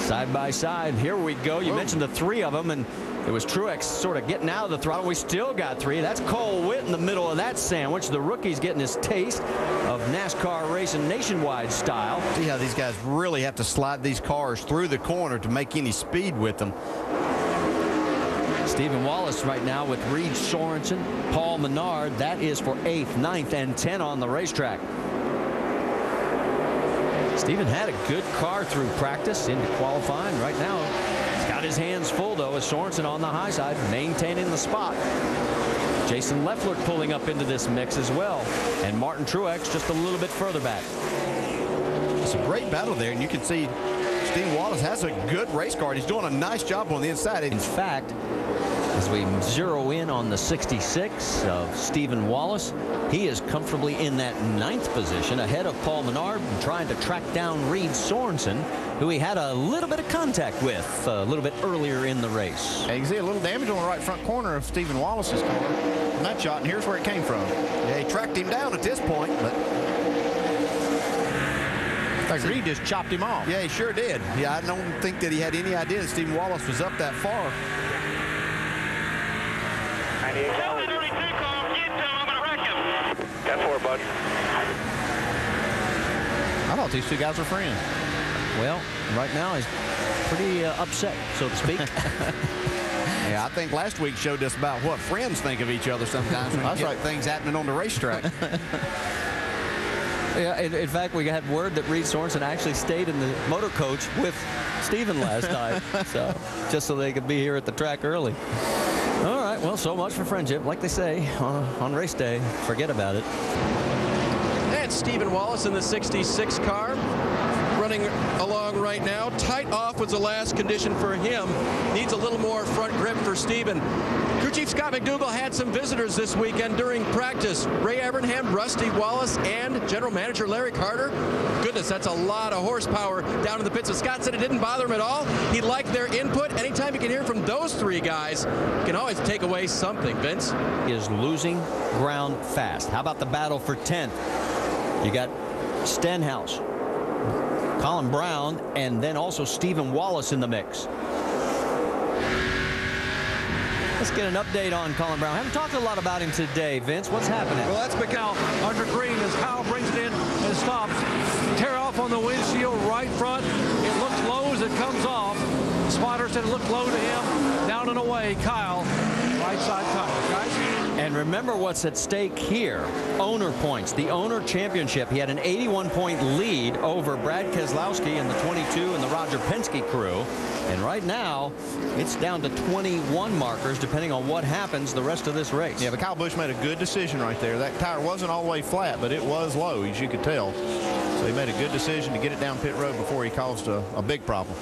Side by side. Here we go. You mentioned the three of them, and it was Truex sort of getting out of the throttle. We still got three. That's Cole Witt in the middle of that sandwich. The rookie's getting his taste of NASCAR racing nationwide style. See how these guys really have to slide these cars through the corner to make any speed with them. Stephen Wallace right now with Reed Sorensen, Paul Menard. That is for 8th, 9th, and 10 on the racetrack. Stephen had a good car through practice into qualifying. Right now, he's got his hands full, though, as Sorensen on the high side, maintaining the spot. Jason Leffler pulling up into this mix as well. And Martin Truex just a little bit further back. It's a great battle there, and you can see Steve Wallace has a good race car. He's doing a nice job on the inside. In fact, as we zero in on the 66 of Stephen Wallace, he is comfortably in that 9th position ahead of Paul Menard, trying to track down Reed Sorensen, who he had a little bit of contact with a little bit earlier in the race. And you can see a little damage on the right front corner of Stephen Wallace's car in that shot, and here's where it came from. Yeah, he tracked him down at this point, but Reed just chopped him off. Yeah, he sure did. Yeah, I don't think that he had any idea that Stephen Wallace was up that far. I thought these two guys were friends. Well, right now he's pretty upset, so to speak. Yeah, I think last week showed us about what friends think of each other sometimes. That's right. Things happening on the racetrack. Yeah, in fact, we had word that Reed Sorensen actually stayed in the motor coach with Stephen last night, so just so they could be here at the track early. All right, well, so much for friendship. Like they say on race day, forget about it. That's Stephen Wallace in the 66 car, running along right now. Tight off was the last condition for him. Needs a little more front grip for Stephen. Crew Chief Scott McDougall had some visitors this weekend during practice. Ray Evernham, Rusty Wallace, and General Manager Larry Carter. Goodness, that's a lot of horsepower down in the pits. So Scott said it didn't bother him at all. He liked their input. Anytime you can hear from those three guys, you can always take away something, Vince. He is losing ground fast. How about the battle for 10th? You got Stenhouse, Colin Brown, and then also Stephen Wallace in the mix. Let's get an update on Colin Brown. Haven't talked a lot about him today, Vince. What's happening? Well, that's because under green as Kyle brings it in and stops. Tear off on the windshield right front. It looks low as it comes off. The spotter said it looked low to him. Down and away, Kyle. Right side tire, guys. And remember what's at stake here. Owner points. The owner championship. He had an 81-point lead over Brad Keselowski and the 22 and the Roger Penske crew. And right now, it's down to 21 markers, depending on what happens the rest of this race. Yeah, but Kyle Busch made a good decision right there. That tire wasn't all the way flat, but it was low, as you could tell. So he made a good decision to get it down pit road before he caused a big problem.